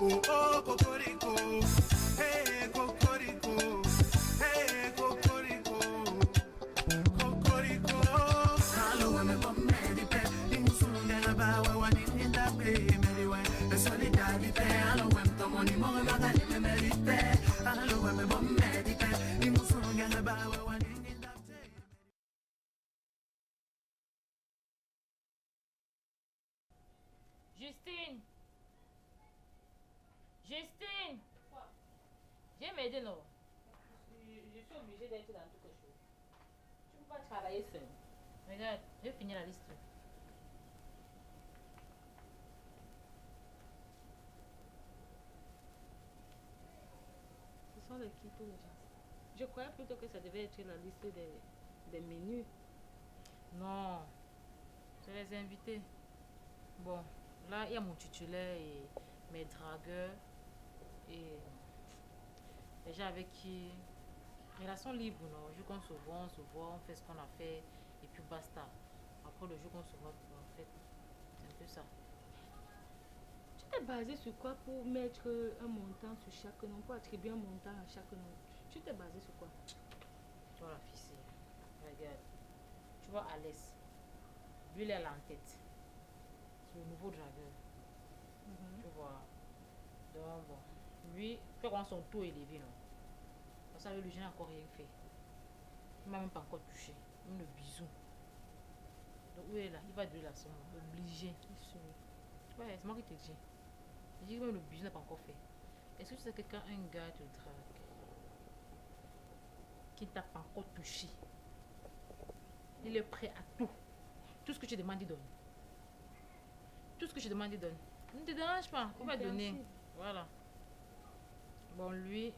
cocorico, oh cocorico, hey cocorico, hey cocorico, cocorico. Hello, I'm a baby, in Sunday, Bawa, one in the baby, the solidarity. Hello, I'm the money, more than I married. Hello, I'm a baby, in Sunday, Bawa, one in the Justine! Justine! Quoi? Viens m'aider, non? Je suis obligée d'être dans quelque chose. Tu ne peux pas travailler seul. Regarde, je vais finir la liste. Ce sont les qui tous les gens? Je croyais plutôt que ça devait être la liste des menus. Non, c'est les invités. Bon, là, il y a mon titulaire et mes dragueurs et les gens avec qui... Relation libre, non? Le jour qu'on se voit, on fait ce qu'on a fait et puis basta. Après le jour qu'on se voit, en fait, c'est un peu ça. Tu t'es basé sur quoi pour mettre un montant sur chaque nom, pour attribuer un montant à chaque nom? Tu t'es basé sur quoi? Tu vois la fille, regarde. Tu vois Alès. Lui, il est là en tête. C'est le nouveau dragueur. Tu vois. Donc, bon. Lui, tu vois son taux élevé, non? Parce que lui, je n'ai encore rien fait. Il m'a même pas encore touché. Même le bisou. Donc, où est là? Il va donner la somme. Obligé. Ouais, c'est moi qui te dis. Je dis que même le bisou n'a pas encore fait. Est-ce que tu sais que quand un gars te drague, qui ne t'a pas encore touché, il est prêt à tout. Tout ce que tu demandes, il donne. Tout ce que je demande, il donne. Ne te dérange pas, il va donner. Voilà. Bon, lui,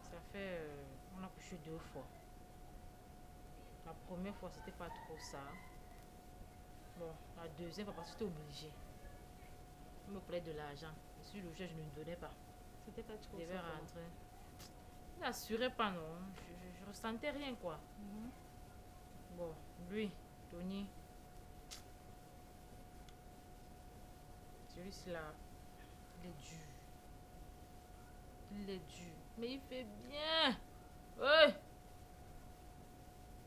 ça fait... on a couché 2 fois. La première fois, c'était pas trop ça. Bon, la deuxième fois, parce que j'étais obligée. Il me plaît de l'argent. Et sur le jeu, je ne lui donnais pas. C'était pas trop Je devais ça. rentrer. Il n'assurait pas, non. Je ressentais rien, quoi. Bon, lui, Tony, celui-là, il est dur. Il est dur. Mais il fait bien. Ouais.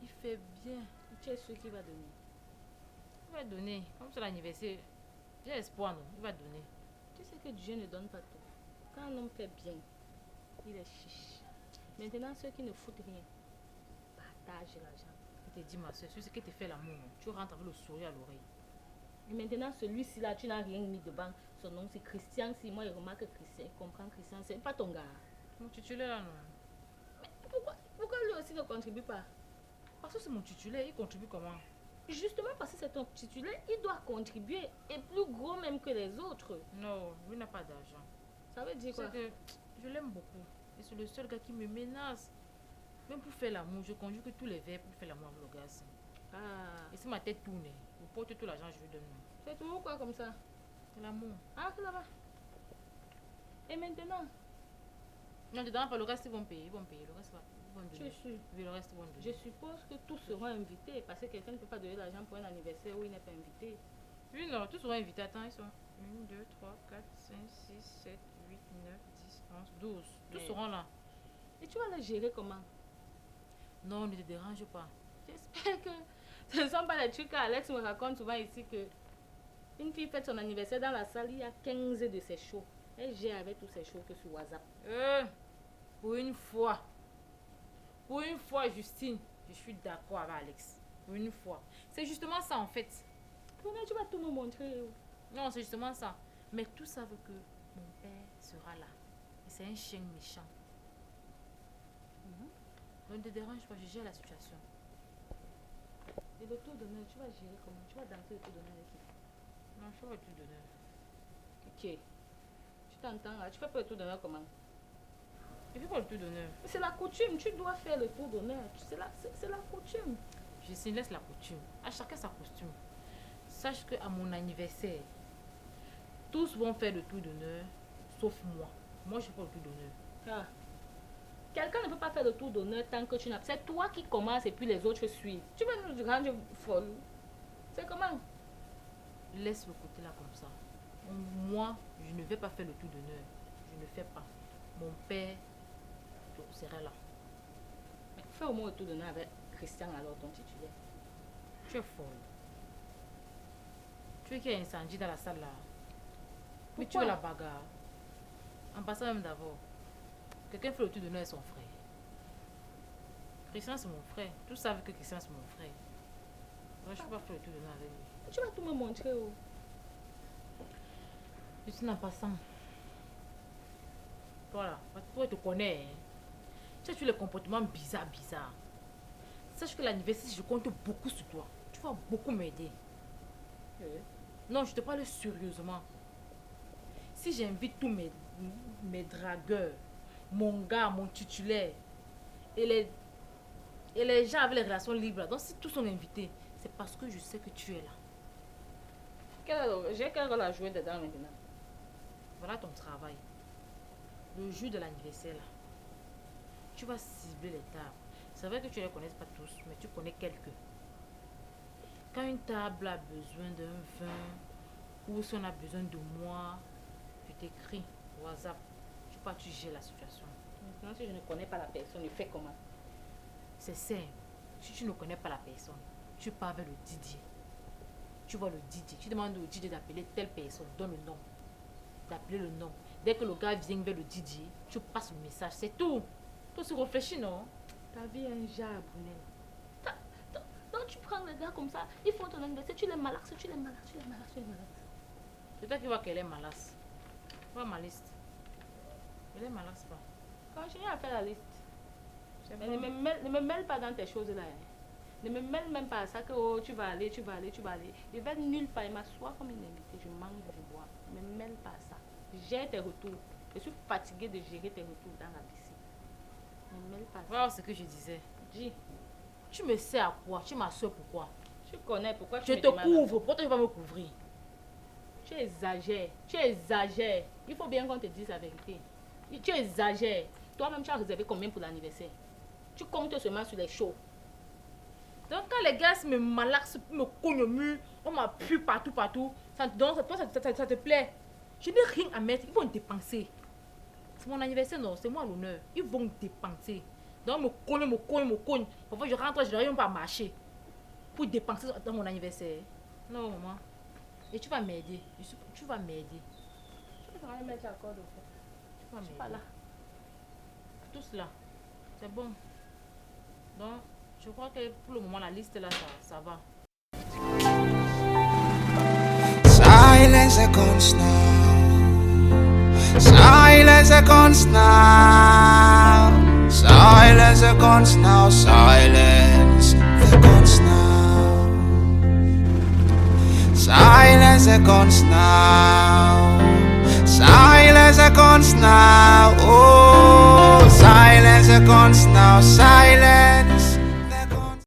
Il fait bien. Tu es sûr qu'il va donner? Il va donner. Comme c'est l'anniversaire, j'ai espoir, non? Il va donner. Tu sais que Dieu ne donne pas tout. Quand un homme fait bien, il est chiche. Maintenant, ceux qui ne foutent rien, partagent l'argent. Je te dis, ma soeur, celui qui te fait l'amour, non? Tu rentres avec le sourire à l'oreille. Et maintenant, celui-ci là, tu n'as rien mis devant. Son nom c'est Christian. Si moi, il remarque Christian, il comprend Christian, c'est pas ton gars. Mon titulaire là, non? Mais pourquoi lui aussi ne contribue pas? Parce que c'est mon titulaire, il contribue comment? Justement parce que c'est ton titulaire, il doit contribuer. Et plus gros même que les autres. Non, lui n'a pas d'argent. Ça veut dire quoi? Que je l'aime beaucoup. Et c'est le seul gars qui me menace. Même pour faire l'amour, je conjugue tous les verbes pour faire l'amour avec le gars. Ah. Et si ma tête tourne, il porte tout l'argent, je lui donne. C'est toujours quoi comme ça? C'est l'amour. Ah, c'est là-bas. Et maintenant? Non, dedans, pas le reste, ils vont payer. Ils vont payer. Le reste, ils vont donner. Je suis. Oui, le reste, ils vont donner. Je suppose que tous seront invités. Parce que quelqu'un ne peut pas donner l'argent pour un anniversaire où il n'est pas invité. Oui, non, tous seront invités. Attends, ils sont 1, 2, 3, 4, 5, 6, 7, 8, 9, 10, 11, 12. Tous seront là. Et tu vas les gérer comment? Non, ne te dérange pas. J'espère que ce ne sont pas les trucs qu'Alex me raconte souvent ici que une fille fête son anniversaire dans la salle, il y a 15 de ses shows. Elle gère avec tous ses shows que sur WhatsApp. Pour une fois, Justine, je suis d'accord avec Alex. Pour une fois. C'est justement ça en fait. Comment tu vas tout me montrer? Non, c'est justement ça. Mais tout ça veut que mon père sera là. Et c'est un chien méchant. Donc ne te dérange pas, je gère la situation. Et le tour d'honneur, tu vas gérer comment? Tu vas danser le tour d'honneur avec qui? Non, je fais pas le tour d'honneur. Ok. Tu t'entends là? Tu fais pas le tour d'honneur comment? Je fais pas le tour d'honneur. C'est la coutume, tu dois faire le tour d'honneur. C'est la coutume. Je laisse la coutume. À chacun sa costume. Sache qu'à mon anniversaire, tous vont faire le tour d'honneur, sauf moi. Moi, je fais pas le tour d'honneur. Ah. Quelqu'un ne peut pas faire le tour d'honneur tant que tu n'as... C'est toi qui commences et puis les autres suivent. Tu veux nous rendre folle? C'est comment? Laisse le côté là comme ça. Moi, je je ne vais pas faire le tour d'honneur. Je ne fais pas. Mon père sera là. Mais fais au moins le tour d'honneur avec Christian alors, ton titulaire. Tu es folle. Tu veux qu'il y ait un incendie dans la salle là? Mais tu veux la bagarre. En passant même d'abord, quelqu'un fait le tour d'honneur avec son frère. Christian c'est mon frère. Tous savent que Christian c'est mon frère. Moi je ne peux pas faire le tour d'honneur avec lui. Tu vas tout me montrer. Oh. Je suis en passant. Voilà, toi tu te connais. Hein. Tu as les comportements bizarres. Sache que l'anniversaire, je compte beaucoup sur toi. Tu vas beaucoup m'aider. Non, je te parle sérieusement. Si j'invite tous mes dragueurs, mon gars, mon titulaire, et les gens avec les relations libres, donc si tous sont invités, c'est parce que je sais que tu es là. J'ai quel rôle à jouer dedans maintenant? Voilà ton travail. Le jour de l'anniversaire, là, tu vas cibler les tables. C'est vrai que tu ne les connais pas tous, mais tu connais quelques. Quand une table a besoin d'un vin, ou si on a besoin de moi, je t'écris au WhatsApp. Tu gères la situation. Maintenant, si je ne connais pas la personne, je fais comment? C'est simple. Si tu ne connais pas la personne, tu pars vers le Didier. Tu vois le Didier. Tu demandes au Didier d'appeler telle personne. Donne le nom. D'appeler le nom. Dès que le gars vient vers le Didier, tu passes le message. C'est tout. Toi, tu réfléchis, non? Ta vie est un jar, Brunel. Donc tu prends les gars comme ça, ils font ton anniversaire, tu les malaxes. C'est toi qui vois qu'elle est malasse. Vois ma liste. Elle est malasse pas. Continue à faire la liste. Mais ne me mêle pas dans tes choses là. Hein. Ne me mêle même pas à ça que oh, tu vas aller. Je vais être nulle part. Il m'assoit comme une invitée. Je mange, je bois. Ne me mêle pas à ça. Gère tes retours. Je suis fatiguée de gérer tes retours dans la piscine. Ne me mêle pas à ça. Voilà ce que je disais. Dis. Tu me sais à quoi? Tu m'assois pourquoi? Tu connais pourquoi tu je me te demandes couvre. Pourquoi tu vas me couvrir? Tu exagères. Il faut bien qu'on te dise la vérité. Tu exagères. Toi-même, tu as réservé combien pour l'anniversaire? Tu comptes seulement sur les shows. Donc quand les gars me malaxent, me cognent au mur, on m'appuie partout, ça te plaît. Je n'ai rien à mettre, ils vont dépenser. C'est mon anniversaire, non, c'est moi l'honneur. Ils vont dépenser. Donc me cognent. Parfois je rentre, je n'arrive même pas à marcher. Pour dépenser dans mon anniversaire. Non, maman. Et tu vas m'aider. Tu vas m'aider. Tu vas me mettre à corde au fait. Tu vas m'aider. Pas là. Tout cela, c'est bon. Donc, je crois que pour le moment, la liste là, ça va. Silence seconds now. Silence seconds now. Silence seconds now. Silence seconds now. Silence seconds now. Silence seconds now. Oh, silence seconds now. Silence.